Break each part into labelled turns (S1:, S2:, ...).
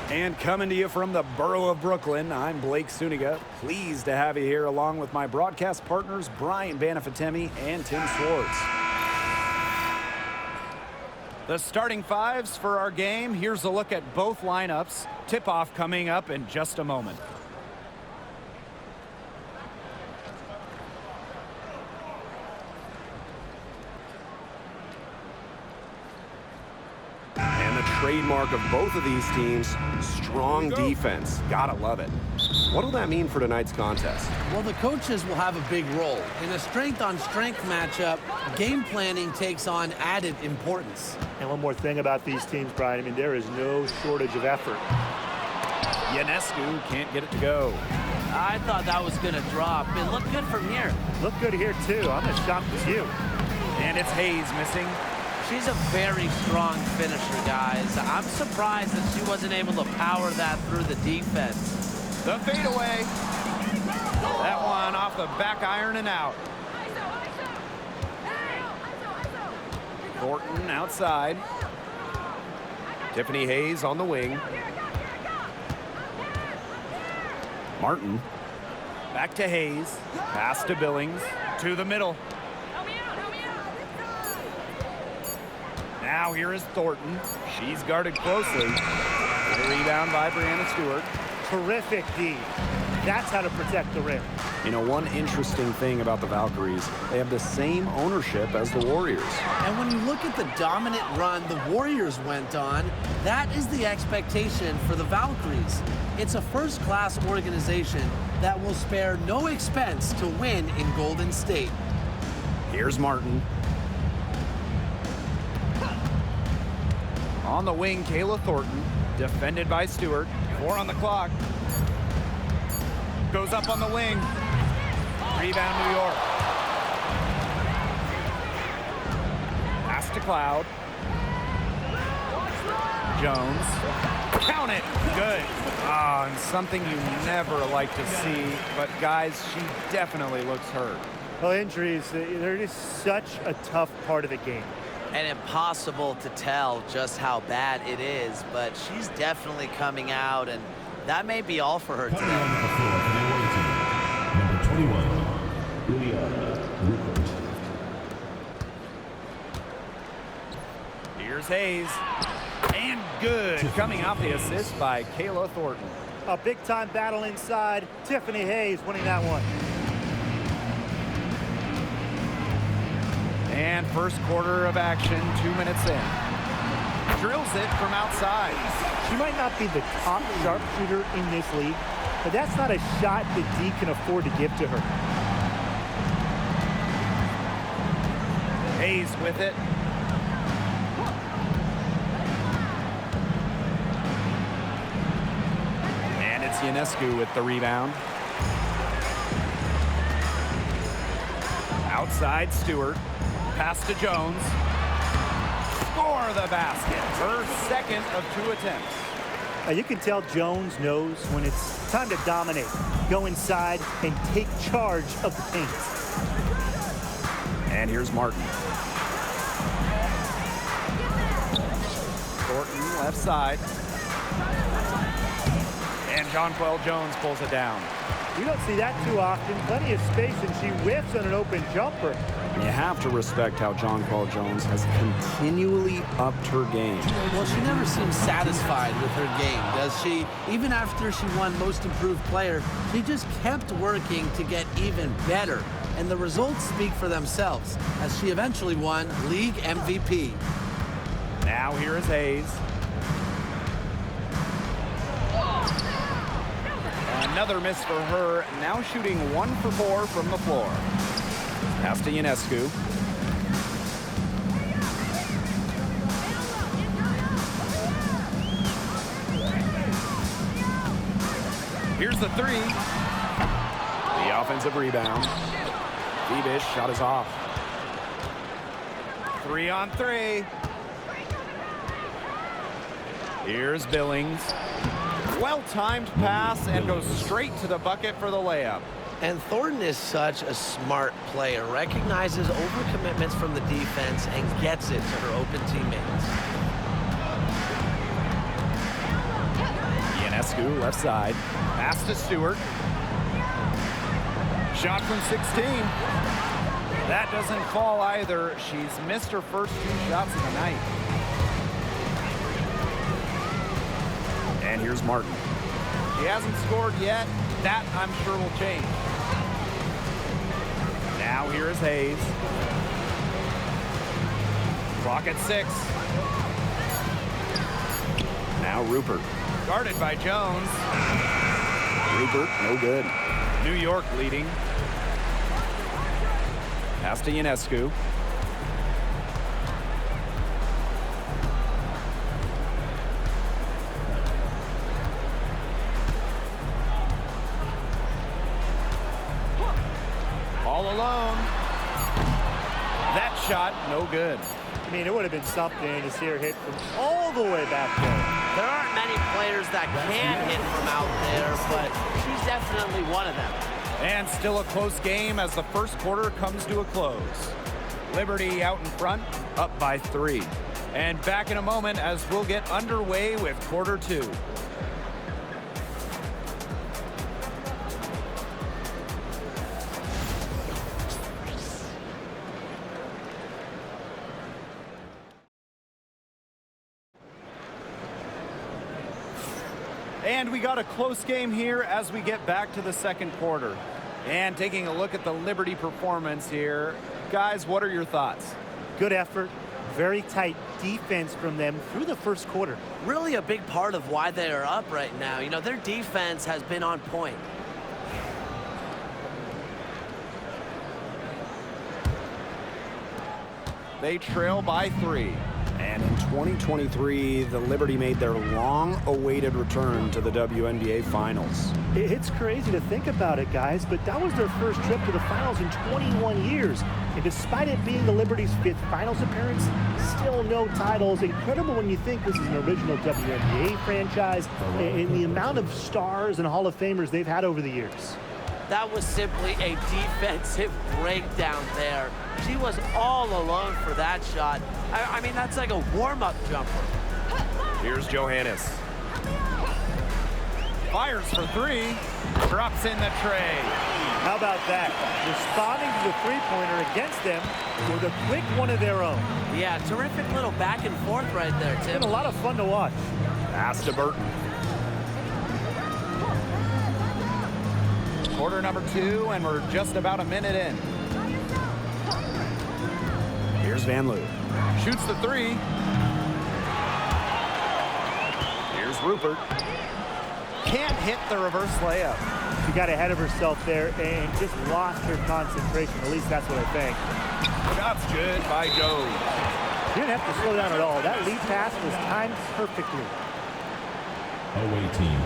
S1: And coming to you from the borough of Brooklyn, I'm Blake Suniga. Pleased to have you here along with my broadcast partners, Brian Banafatemi and Tim Swartz. The starting fives for our game. Here's a look at both lineups. Tip-off coming up in just a moment.
S2: Trademark of both of these teams, strong defense. Gotta love it. What will that mean for tonight's contest?
S3: Well, the coaches will have a big role. In a strength-on-strength matchup, game planning takes on added importance.
S4: And one more thing about these teams, Brian, I mean, there is no shortage of effort.
S1: Ionescu can't get it to go.
S5: I thought that was going to drop. It looked good from here.
S4: Looked good here, too. I'm as shocked as you.
S1: And it's Hayes missing.
S5: She's a very strong finisher, guys. I'm surprised that she wasn't able to power that through the defense.
S1: The fadeaway. That one off the back iron and out. Thornton outside.
S2: Tiffany Hayes on the wing.
S1: Martin. Back to Hayes. Pass to Billings. To the middle. Now here is Thornton. She's guarded closely. The rebound by Brianna Stewart.
S4: Terrific D. That's how to protect the rim.
S1: You know, one interesting thing about the Valkyries, they have the same ownership as the Warriors.
S3: And when you look at the dominant run the Warriors went on, that is the expectation for the Valkyries. It's a first-class organization that will spare no expense to win in Golden State.
S1: Here's Martin. On the wing, Kayla Thornton, defended by Stewart. 4 on the clock. Goes up on the wing. Rebound, New York. Pass to Cloud. Jones. Count it. Good. Ah, and something you never like to see. But, guys, she definitely looks hurt.
S4: Well, injuries, they're just such a tough part of the game.
S5: And impossible to tell just how bad it is, but she's definitely coming out, and that may be all for her today.
S1: Here's Hayes. And good. Coming off the assist by Kayla Thornton.
S4: A big-time battle inside. Tiffany Hayes winning that one.
S1: And first quarter of action, 2 minutes in. Drills it from outside.
S4: She might not be the top sharpshooter in this league, but that's not a shot that D can afford to give to her.
S1: Hayes with it. And it's Ionescu with the rebound. Outside, Stewart. Pass to Jones. Score the basket. Her second of 2 attempts.
S4: You can tell Jones knows when it's time to dominate. Go inside and take charge of the paint.
S1: And here's Martin. Thornton left side. And Jonquel Jones pulls it down.
S4: You don't see that too often. Plenty of space, and she whiffs on an open jumper.
S1: You have to respect how Jonquel Jones has continually upped her game.
S3: Well, she never seems satisfied with her game, does she? Even after she won Most Improved Player, she just kept working to get even better. And the results speak for themselves, as she eventually won League MVP.
S1: Now here is Hayes. Another miss for her, now shooting 1 for 4 from the floor. Pass to Ionescu. Here's the three. The offensive rebound. Bebish shot is off. 3-on-3. Here's Billings.
S2: Well-timed pass and goes straight to the bucket for the layup.
S3: And Thornton is such a smart player, recognizes overcommitments from the defense and gets it to her open teammates.
S1: Ionescu left side.
S2: Pass to Stewart.
S1: Shot from 16. That doesn't fall either. She's missed her first 2 shots of the night. And here's Martin.
S2: She hasn't scored yet. That, I'm sure, will change.
S1: Now here is Hayes. Clock at 6. Now Rupert.
S2: Guarded by Jones.
S1: Rupert, no good.
S2: New York leading.
S1: Pass to Ionescu.
S2: All alone. That shot, no good.
S4: I mean, it would have been something to see her hit from all the way back there.
S5: There aren't many players that can hit from out there, but she's definitely one of them.
S1: And still a close game as the first quarter comes to a close. Liberty out in front, up by 3. And back in a moment as we'll get underway with quarter 2. And we got a close game here as we get back to the second quarter. And taking a look at the Liberty performance here. Guys, what are your thoughts?
S4: Good effort, very tight defense from them through the first quarter.
S5: Really a big part of why they are up right now. You know, their defense has been on point.
S2: They trail by 3.
S1: And in 2023, the Liberty made their long-awaited return to the WNBA Finals.
S4: It's crazy to think about it, guys, but that was their first trip to the finals in 21 years. And despite it being the Liberty's 5th finals appearance, still no titles. Incredible when you think this is an original WNBA franchise and the amount of stars and Hall of Famers they've had over the years.
S5: That was simply a defensive breakdown there. She was all alone for that shot. I mean, that's like a warm-up jumper.
S2: Here's Johannes. Fires for 3. Drops in the tray.
S4: How about that? Responding to the three-pointer against them with a quick one of their own.
S5: Yeah, terrific little back and forth right there,
S4: It's
S5: Tim.
S4: been a lot of fun to watch.
S1: Pass to Burton.
S2: Quarter number 2, and we're just about a minute in.
S1: Here's Van Loo.
S2: Shoots the 3.
S1: Here's Rupert.
S2: Can't hit the reverse layup.
S4: She got ahead of herself there and just lost her concentration. At least that's what I think.
S2: Shot's good by Jones.
S4: She didn't have to slow down at all. That lead pass was timed perfectly.
S6: Away team.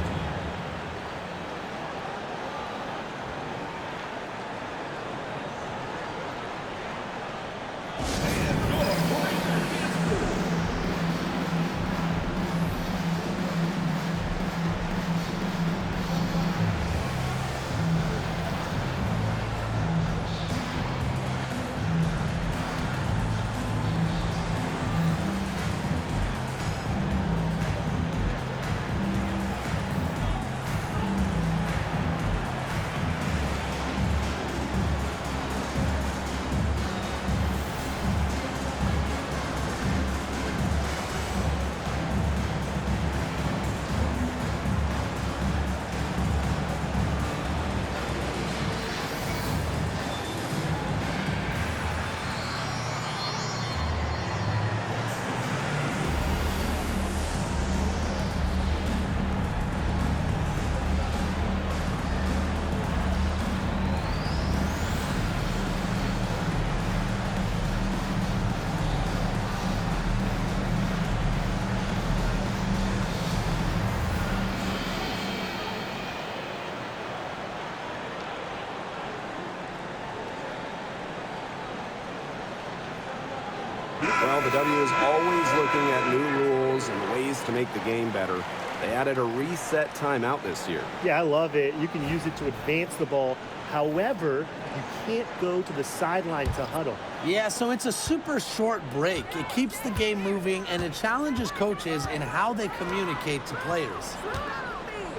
S2: Well, the W is always looking at new rules and ways to make the game better. They added a reset timeout this year.
S4: Yeah, I love it. You can use it to advance the ball. However, you can't go to the sideline to huddle.
S3: Yeah, so it's a super short break. It keeps the game moving, and it challenges coaches in how they communicate to players.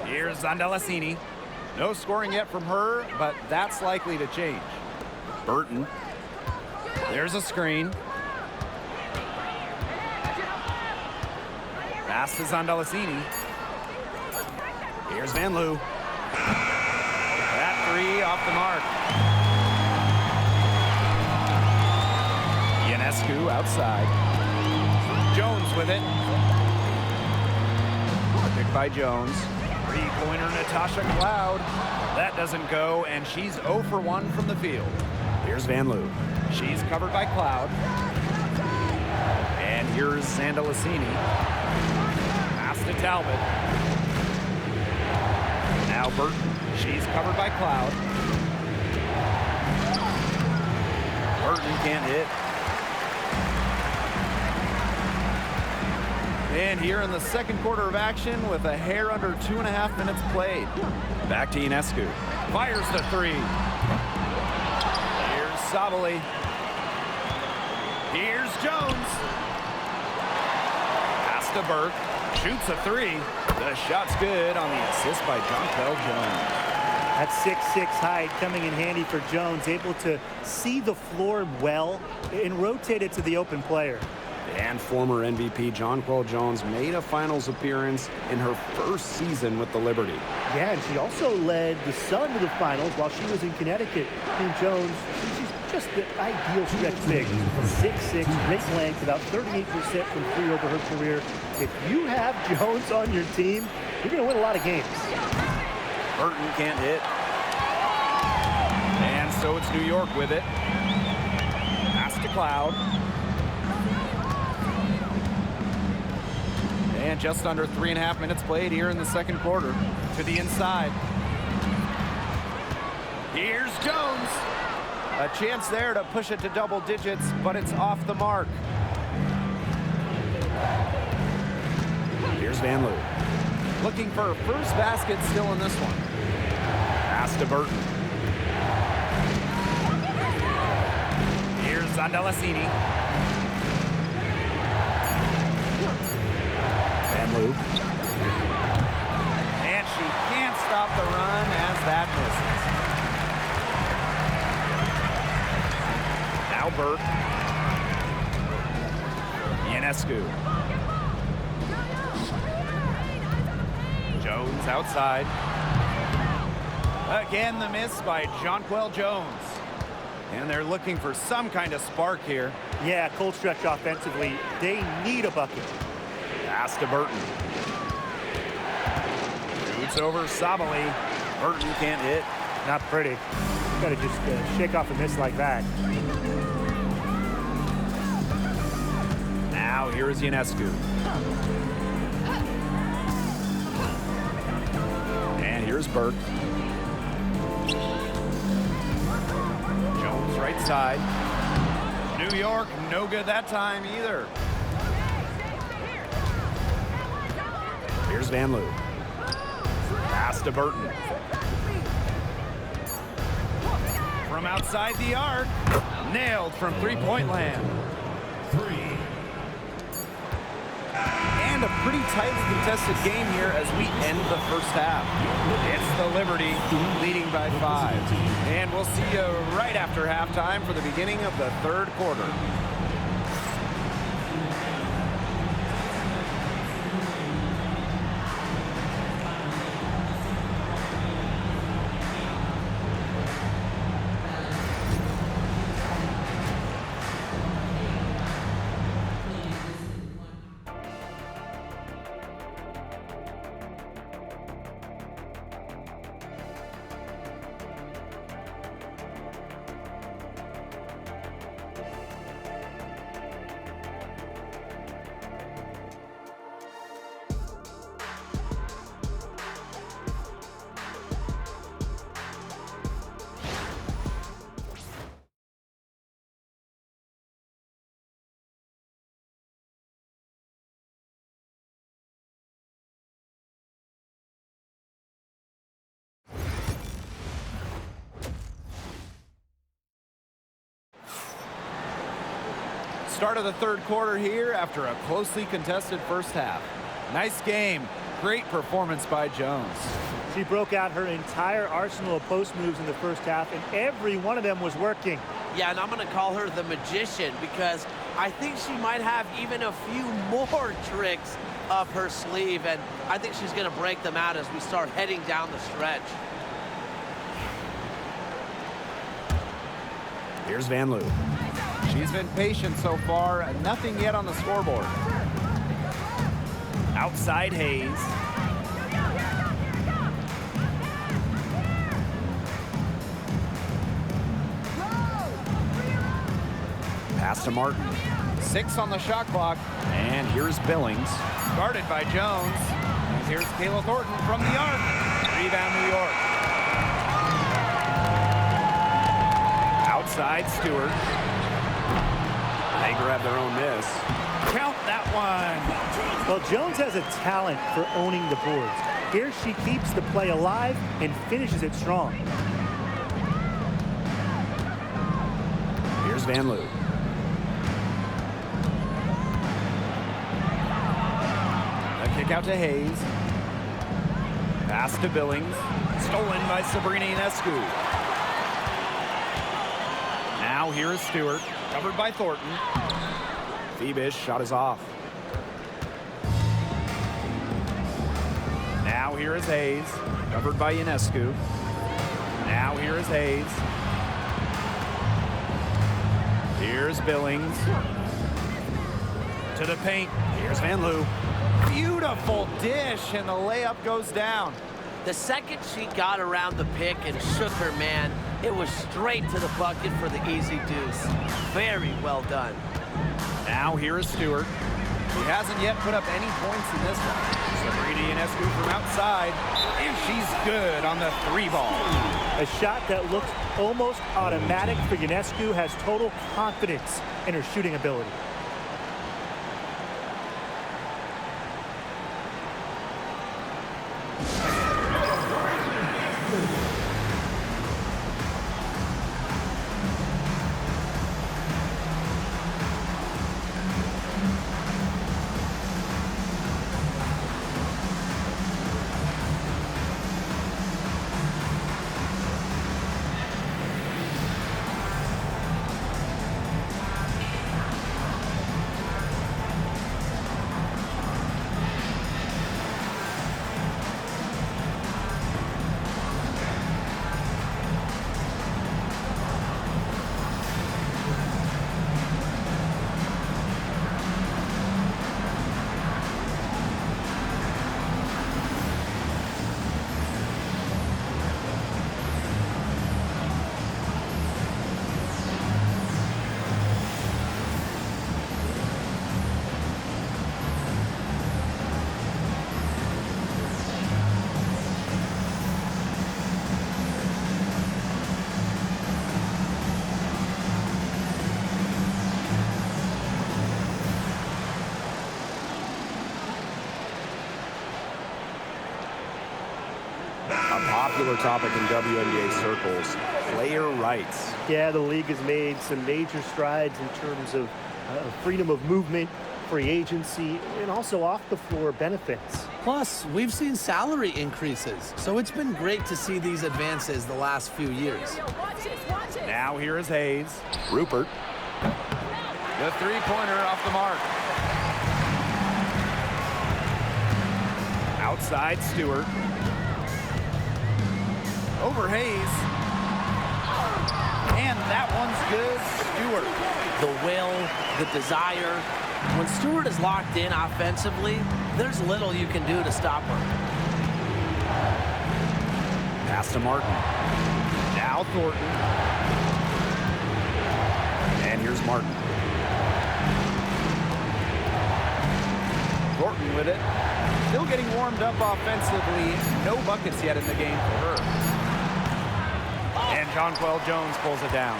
S1: Here's Zandalasini. No scoring yet from her, but that's likely to change. Burton. There's a screen. Pass to Zandalasini. Here's Van Loo. That three off the mark. Ionescu outside. Jones with it. Picked by Jones. Three-pointer Natasha Cloud. That doesn't go, and she's 0 for 1 from the field. Here's Van Loo. She's covered by Cloud. And here's Zandalasini. Pass to Talbot. Now Burton. She's covered by Cloud. Burton can't hit. And here in the second quarter of action with a hair under 2.5 minutes played. Back to Ionescu. Fires the three. Here's Sabali. Here's Jones. Pass to Burke. Shoots a three. The shot's good on the assist by Jonquel Jones.
S4: That 6'6" height coming in handy for Jones, able to see the floor well and rotate it to the open player.
S2: And former MVP Jonquel Jones made a finals appearance in her first season with the Liberty.
S4: Yeah, and she also led the Sun to the finals while she was in Connecticut. And Jones, she's just the ideal stretch big. 6'6", great length, about 38% from free over her career. If you have Jones on your team, you're going to win a lot of games.
S1: Burton can't hit. And so it's New York with it. Pass to Cloud. And just under 3.5 minutes played here in the second quarter. To the inside. Here's Jones. A chance there to push it to double digits, but it's off the mark.
S2: Here's Van Loo.
S1: Looking for her first basket still in this one. Pass to Burton. Here's Zandalasini.
S2: Van Loo.
S1: And she can't stop the run as that misses. Now Burke. Ionescu. Jones outside. Again, the miss by Jonquel Jones. And they're looking for some kind of spark here.
S4: Yeah, cold stretch offensively. They need a bucket.
S1: Pass to Burton. Shoots over Sabali. Burton can't hit.
S4: Not pretty. Got to just shake off a miss like that.
S1: Now here is Ionescu. And here's Burke. Jones right side. New York, no good that time either.
S2: Here's Van Loo.
S1: Pass to Burton. From outside the arc. Nailed from three-point land. And a pretty tightly contested game here as we end the first half. It's the Liberty leading by 5. And we'll see you right after halftime for the beginning of the third quarter. Start of the third quarter here after a closely contested first half. Nice game. Great performance by Jones.
S4: She broke out her entire arsenal of post moves in the first half, and every one of them was working.
S5: Yeah, and I'm going to call her the magician because I think she might have even a few more tricks up her sleeve, and I think she's going to break them out as we start heading down the stretch.
S2: Here's Van Loo.
S1: She's been patient so far. Nothing yet on the scoreboard. Outside Hayes.
S2: Pass to Martin.
S1: 6 on the shot clock.
S2: And here's Billings.
S1: Guarded by Jones. And here's Kayla Thornton from the arc. Rebound New York. Outside Stewart.
S2: They grab their own miss.
S1: Count that one.
S4: Well, Jones has a talent for owning the boards. Here she keeps the play alive and finishes it strong.
S2: Here's Van Loo.
S1: A kick out to Hayes. Pass to Billings. Stolen by Sabrina Ionescu. Now here is Stewart. Covered by Thornton.
S2: Phoebus shot is off.
S1: Now here is Hayes. Covered by Ionescu. Now here is Hayes. Here's Billings. To the paint.
S2: Here's Van Loo.
S1: Beautiful dish, and the layup goes down.
S5: The second she got around the pick and shook her man, it was straight to the bucket for the easy deuce. Very well done.
S1: Now here is Stewart. He hasn't yet put up any points in this one. Sabrina Ionescu from outside, and she's good on the 3-ball.
S4: A shot that looks almost automatic for Ionescu has total confidence in her shooting ability.
S2: Popular topic in WNBA circles, player rights.
S4: Yeah, the league has made some major strides in terms of freedom of movement, free agency, and also off-the-floor benefits.
S3: Plus, we've seen salary increases, so it's been great to see these advances the last few years.
S1: Now here is Hayes.
S2: Rupert.
S1: The three-pointer off the mark. Outside Stewart. Over Hayes. And that one's good. Stewart.
S5: The will, the desire. When Stewart is locked in offensively, there's little you can do to stop her.
S2: Pass to Martin.
S1: Now Thornton.
S2: And here's Martin.
S1: Thornton with it. Still getting warmed up offensively. No buckets yet in the game for her. And Jonquel Jones pulls it down.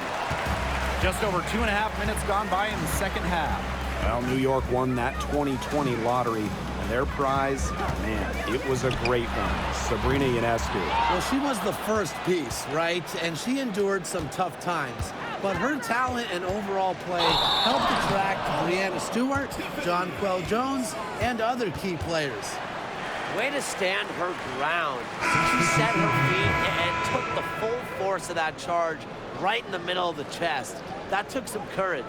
S1: Just over 2.5 minutes gone by in the second half.
S2: Well, New York won that 2020 lottery, and their prize, man, it was a great one. Sabrina Ionescu.
S3: Well, she was the first piece, right? And she endured some tough times. but her talent and overall play helped attract Brianna Stewart, Jonquel Jones, and other key players.
S5: Way to stand her ground. She set her feet and took the full force of that charge right in the middle of the chest. That took some courage.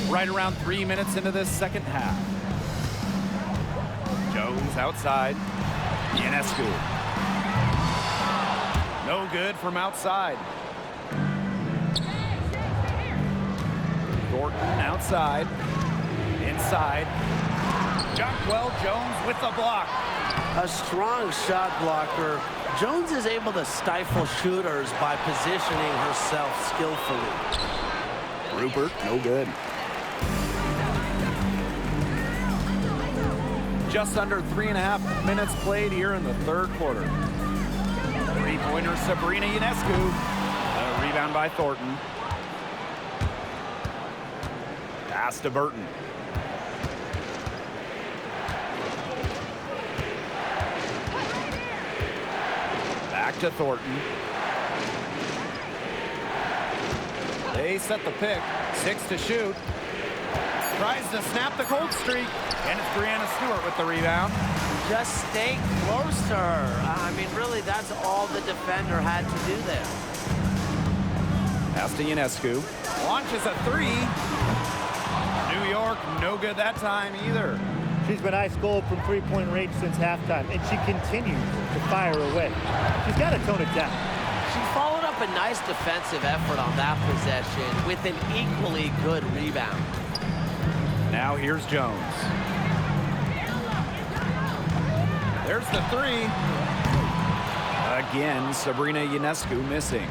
S1: Right around 3 minutes into this second half. Jones outside. Ionescu. No good from outside. Thornton outside. Inside. Jonquel Jones with the block.
S5: A strong shot blocker. Jones is able to stifle shooters by positioning herself skillfully.
S2: Rupert, no good.
S1: Just under 3.5 minutes played here in the third quarter. Three-pointer Sabrina Ionescu. A rebound by Thornton. Pass to Burton. Back to Thornton. They set the pick. 6 to shoot. Tries to snap the cold streak. And it's Brianna Stewart with the rebound.
S5: Just stay closer. I mean, really, that's all the defender had to do there.
S1: Pass to Ionescu. Launches a three. New York, no good that time either.
S4: She's been ice cold from three-point range since halftime, and she continues to fire away. She's got to tone it down.
S5: She followed up a nice defensive effort on that possession with an equally good rebound.
S1: Now here's Jones. There's the three. Again, Sabrina Ionescu missing.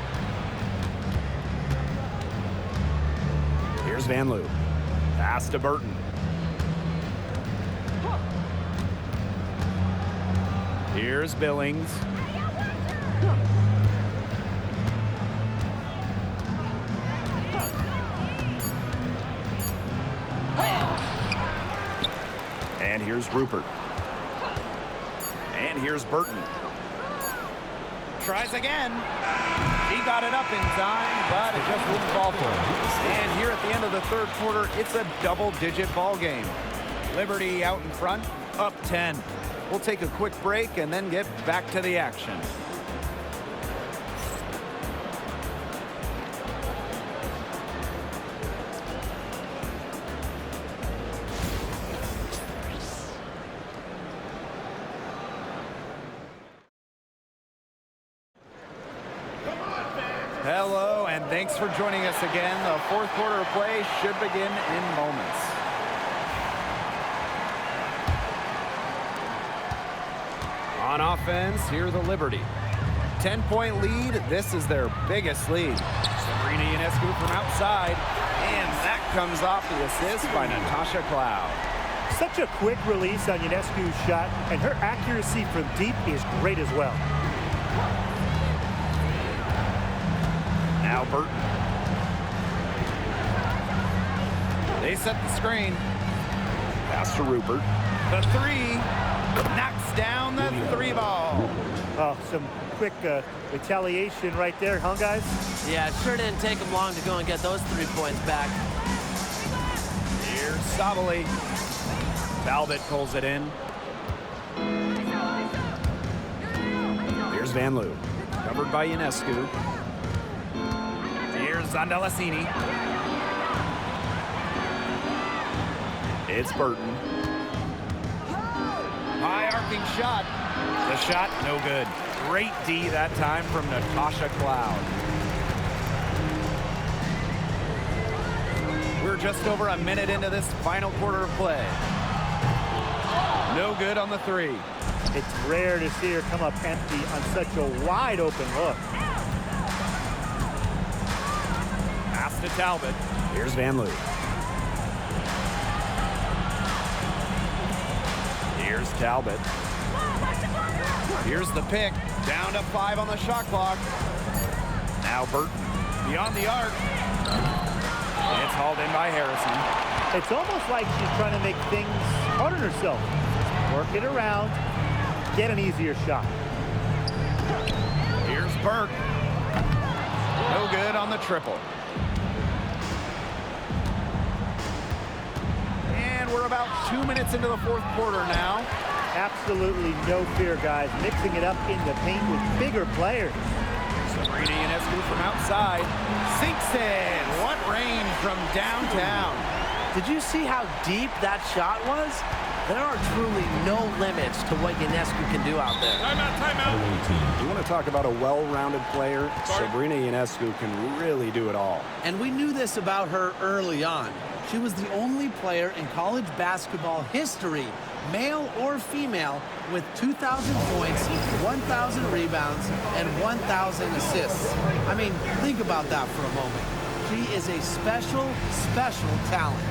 S1: Here's Van Loo. Pass to Burton. Here's Billings. And here's Rupert. And here's Burton. Tries again. He got it up in time, but it just wouldn't fall for him. And here at the end of the third quarter, it's a double-digit ball game. Liberty out in front, up 10. We'll take a quick break and then get back to the action. Hello, and thanks for joining us again. The fourth quarter of play should begin in moments. On offense, here the Liberty. 10-point lead. This is their biggest lead. Sabrina Ionescu from outside, and that comes off the assist by Natasha Cloud.
S4: Such a quick release on Ionescu's shot, and her accuracy from deep is great as well.
S1: Now Burton. They set the screen. Pass to Rupert. The three knocks down the three ball.
S4: Oh, some quick retaliation right there, huh, guys?
S5: Yeah, it sure didn't take them long to go and get those 3 points back.
S1: Here's Sabali. Talbot pulls it in. Here's Van Loo. Covered by Ionescu. Here's Zandalasini. It's Burton. High arcing shot. The shot, no good. Great D that time from Natasha Cloud. We're just over a minute into this final quarter of play. No good on the three.
S4: It's rare to see her come up empty on such a wide open look.
S1: Pass to Talbot. Here's Van Loo. Here's Talbot. Here's the pick. Down to 5 on the shot clock. Now Burton. Beyond the arc. It's hauled in by Harrison.
S4: It's almost like she's trying to make things hard on herself. Work it around, get an easier shot.
S1: Here's Burke. No good on the triple. And we're about 2 minutes into the fourth quarter now.
S4: Absolutely no fear, guys. Mixing it up in the paint with bigger players.
S1: Sabrina Ionescu from outside. Sinks in. What range from downtown.
S5: Did you see how deep that shot was? There are truly no limits to what Ionescu can do out there.
S6: Away team.
S2: You want to talk about a well-rounded player? Sabrina Ionescu can really do it all.
S3: And we knew this about her early on. She was the only player in college basketball history, male or female, with 2,000 points, 1,000 rebounds, and 1,000 assists. I mean, think about that for a moment. She is a special, special talent.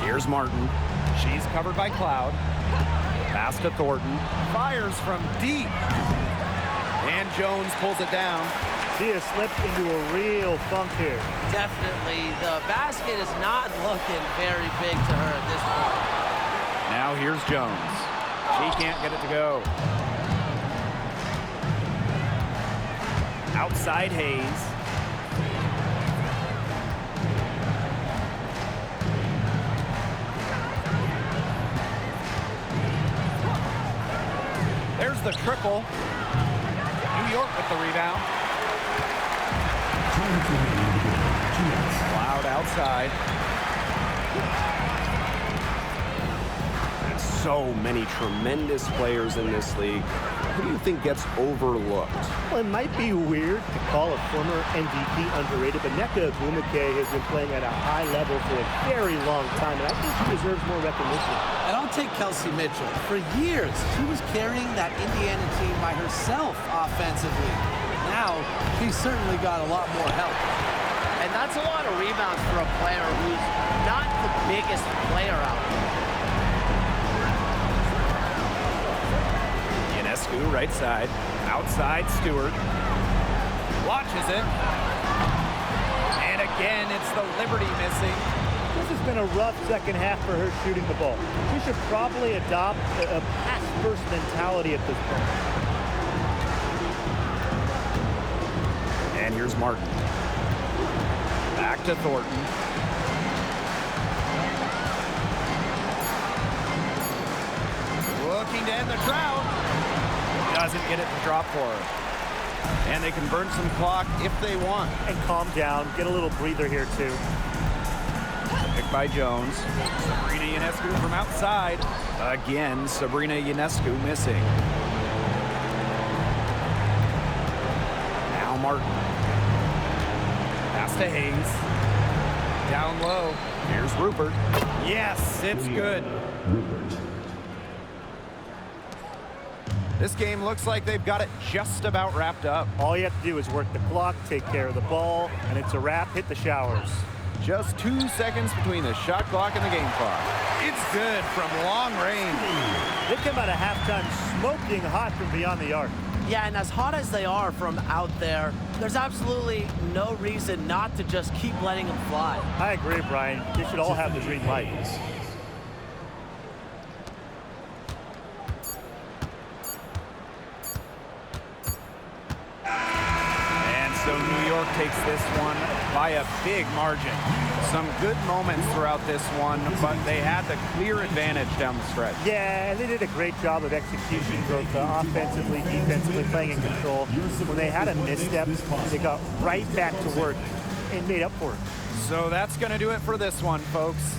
S2: Here's Martin.
S1: She's covered by Cloud. Pass to Thornton. Fires from deep. And Jones pulls it down.
S4: She has slipped into a real funk here.
S5: Definitely. The basket is not looking very big to her at this point.
S1: Now here's Jones. She can't get it to go. Outside Hayes. There's the triple. New York with the rebound. Cloud outside.
S2: So many tremendous players in this league. Who do you think gets overlooked?
S4: Well, it might be weird to call a former MVP underrated, but Nneka Ogwumike has been playing at a high level for a very long time, and I think she deserves more recognition.
S3: And I'll take Kelsey Mitchell. For years, she was carrying that Indiana team by herself offensively. Now, she's certainly got a lot more help.
S5: And that's a lot of rebounds for a player who's not the biggest player out there.
S1: Ionescu, right side. Outside, Stewart. Watches it. And again, it's the Liberty missing.
S4: This has been a rough second half for her shooting the ball. She should probably adopt a pass-first mentality at this point.
S1: And here's Martin. Back to Thornton. Looking to end the drought. Doesn't get it to drop for her. And they can burn some clock if they want.
S4: And calm down. Get a little breather here, too.
S1: Picked by Jones. Sabrina Ionescu from outside. Again, Sabrina Ionescu missing. Now Martin. Pass to Hayes. Down low. Here's Rupert. Yes, it's good.
S6: Rupert.
S1: This game looks like they've got it just about wrapped up.
S4: All you have to do is work the clock, take care of the ball, and it's a wrap. Hit the showers.
S1: Just 2 seconds between the shot clock and the game clock. It's good from long range.
S4: They come out of halftime smoking hot from beyond the arc.
S5: Yeah, and as hot as they are from out there, there's absolutely no reason not to just keep letting them fly.
S4: I agree, Brian. They should all have the green light.
S1: And so New York takes this one by a big margin. Some good moments throughout this one, but they had the clear advantage down the stretch.
S4: Yeah, they did a great job of execution, both offensively, defensively, playing in control. When they had a misstep, they got right back to work and made up for it.
S1: So that's going to do it for this one, folks.